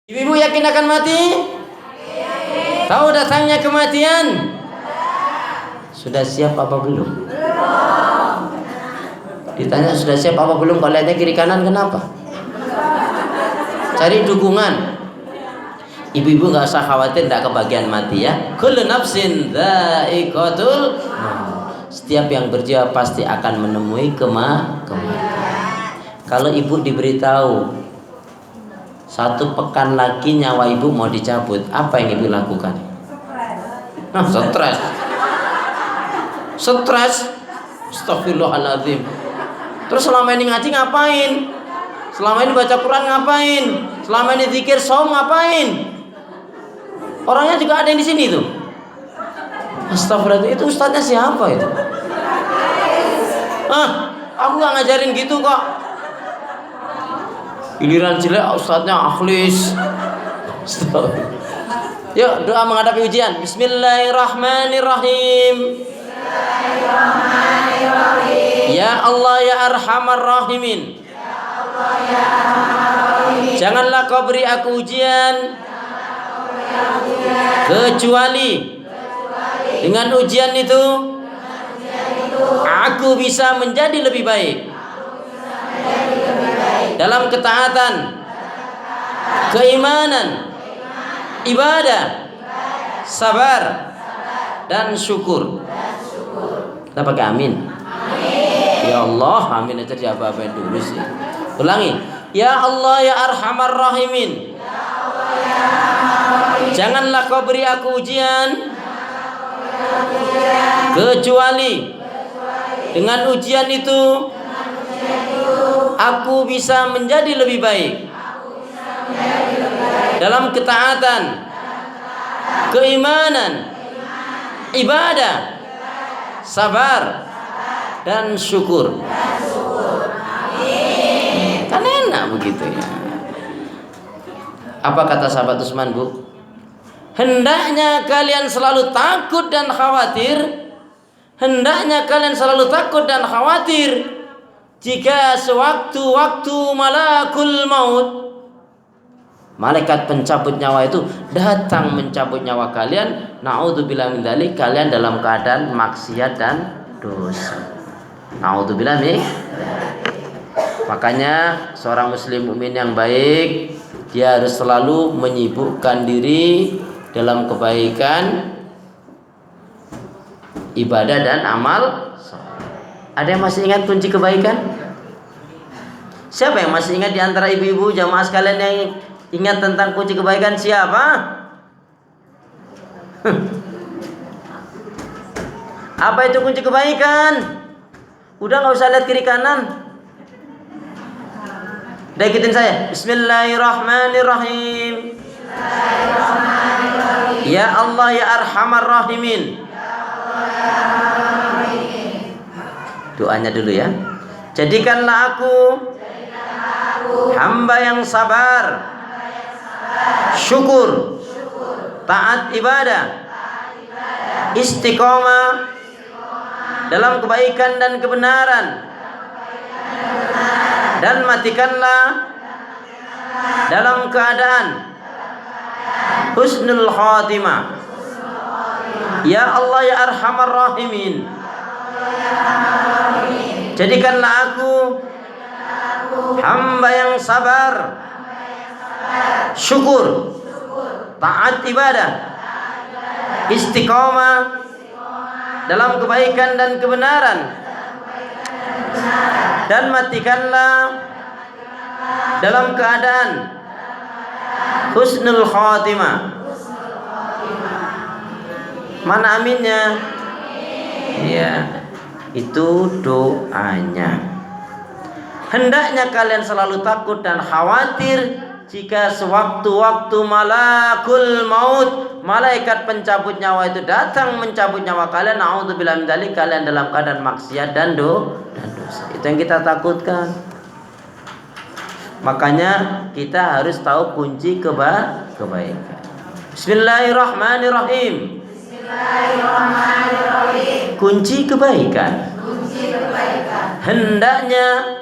Ibu yakin akan mati? Tahu datangnya kematian? Sudah siap apa belum? Ditanya sudah siap apa belum, kalau lihatnya kiri kanan kenapa? Cari dukungan. Ibu-ibu nggak usah khawatir tidak kebagian mati ya. Kullu nafsin dha'iqatul maut. Setiap yang berjiwa pasti akan menemui kematian. Kalau ibu diberitahu 1 pekan lagi nyawa ibu mau dicabut, apa yang ibu lakukan? Stres. Astagfirullahaladzim. Terus selama ini ngaji ngapain? Selama ini baca Quran ngapain? Selama ini zikir saum ngapain? Orangnya juga ada yang di sini tuh. Astagfirullah, itu ustadznya siapa itu? Aku gak ngajarin gitu kok. Giliran jelek ustadznya akhlis. Yuk doa menghadapi ujian. Bismillahirrahmanirrahim. Ya Allah ya Arhamar Rahimin. Janganlah kau beri aku ujian kecuali dengan ujian itu aku bisa menjadi lebih baik dalam ketaatan, keimanan, ibadah, sabar, dan syukur. Kita pakai amin. Ya Allah, amin aja dijawab-jawabin dulu sih. Ulangi. Ya Allah ya Arhamar Rahimin. Janganlah kau beri aku ujian kecuali dengan ujian itu aku bisa menjadi lebih baik dalam ketaatan, keimanan, ibadah, sabar, dan syukur. Kan enak begitu ya. Apa kata sahabat Utsman, Bu? Hendaknya kalian selalu takut dan khawatir. Hendaknya kalian selalu takut dan khawatir jika sewaktu-waktu malakul maut, malaikat pencabut nyawa itu datang mencabut nyawa kalian, naudzubillah min dzalik, kalian dalam keadaan maksiat dan dosa. Naudzubillah min. Makanya seorang muslim mukmin yang baik, dia harus selalu menyibukkan diri dalam kebaikan, ibadah dan amal. Ada yang masih ingat kunci kebaikan? Siapa yang masih ingat di antara ibu-ibu jamaah sekalian yang ingat tentang kunci kebaikan? Siapa? Apa itu kunci kebaikan? Udah gak usah lihat kiri kanan. Udah ikutin saya. Bismillahirrahmanirrahim. Ya Allah ya Arhamar Rahimin. Doanya dulu ya. Jadikanlah aku hamba yang sabar, syukur, taat ibadah, istiqomah dalam kebaikan dan kebenaran, dan matikanlah dalam keadaan husnul khatimah. Ya Allah ya Arhamar Rahimin. Jadikanlah aku hamba yang sabar, syukur, taat ibadah, istiqomah dalam kebaikan dan kebenaran, dan matikanlah dalam keadaan husnul khatimah. Mana aminnya? Iya, itu doanya. Hendaknya kalian selalu takut dan khawatir jika sewaktu-waktu malakul maut, malaikat pencabut nyawa itu datang mencabut nyawa kalian, naudzubillah min dzalik, kalian dalam keadaan maksiat dan dosa. Itu yang kita takutkan. Makanya kita harus tahu kunci kebaikan. Bismillahirrahmanirrahim. Kunci kebaikan. Hendaknya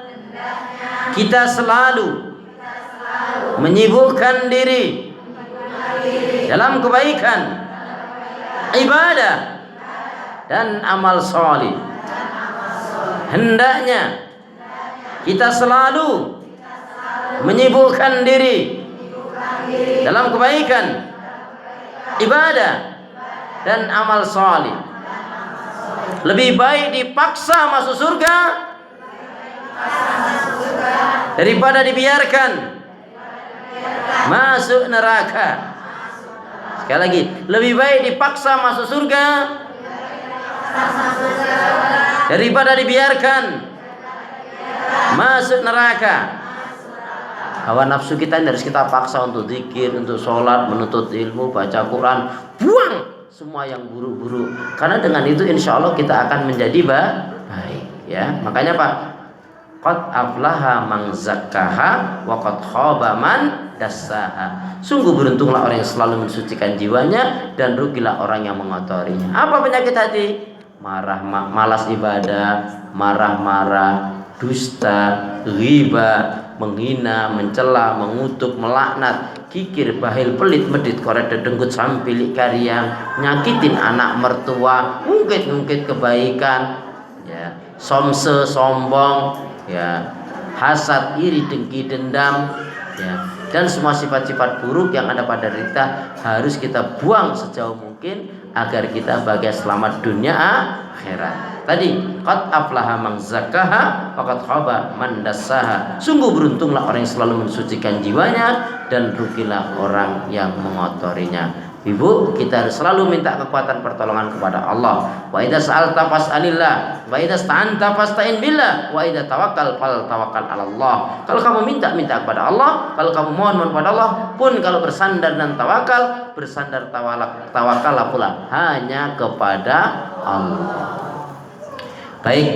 kita selalu menyibukkan diri dalam kebaikan, ibadah dan amal soleh. Hendaknya kita selalu menyibukkan diri dalam kebaikan, ibadah dan amal soleh. Lebih baik dipaksa masuk surga daripada dibiarkan masuk neraka. Sekali lagi, lebih baik dipaksa masuk surga daripada dibiarkan masuk neraka. Hawa nafsu kita ini harus kita paksa untuk zikir, untuk sholat, menuntut ilmu, baca Quran. Buang semua yang buruk-buruk, karena dengan itu insya Allah kita akan menjadi baik. Ya, makanya Pak, qad aflaha man zakkaha wa qad khaba man dassaha. Sungguh beruntunglah orang yang selalu mensucikan jiwanya, dan rugilah orang yang mengotorinya. Apa penyakit hati? Malas ibadah, marah-marah, dusta, ghibah, menghina, mencela, mengutuk, melaknat, kikir, bahil, pelit, medit, koret, dedenggut, sampilik, kariang, nyakitin anak mertua, ngungkit kebaikan, ya, somse, sombong, ya, hasad, iri, dengki, dendam, ya, dan semua sifat-sifat buruk yang ada pada kita harus kita buang sejauh mungkin agar kita bahagia selamat dunia akhirat. Tadi qad aflaha man zakkaha wa qad khaba man dassaha. Sungguh beruntunglah orang yang selalu mensucikan jiwanya, dan rugilah orang yang mengotorinya. Ibu, kita harus selalu minta kekuatan pertolongan kepada Allah. Wa idza sa'alta fas'alillah, wa idza sta'anta fasta'in billah, wa idza tawakkal fal tawakkal 'ala Allah. Kalau kamu minta kepada Allah, kalau kamu mohon kepada Allah, pun kalau bersandar dan tawakal, bersandar tawakal pula hanya kepada Allah. Baik.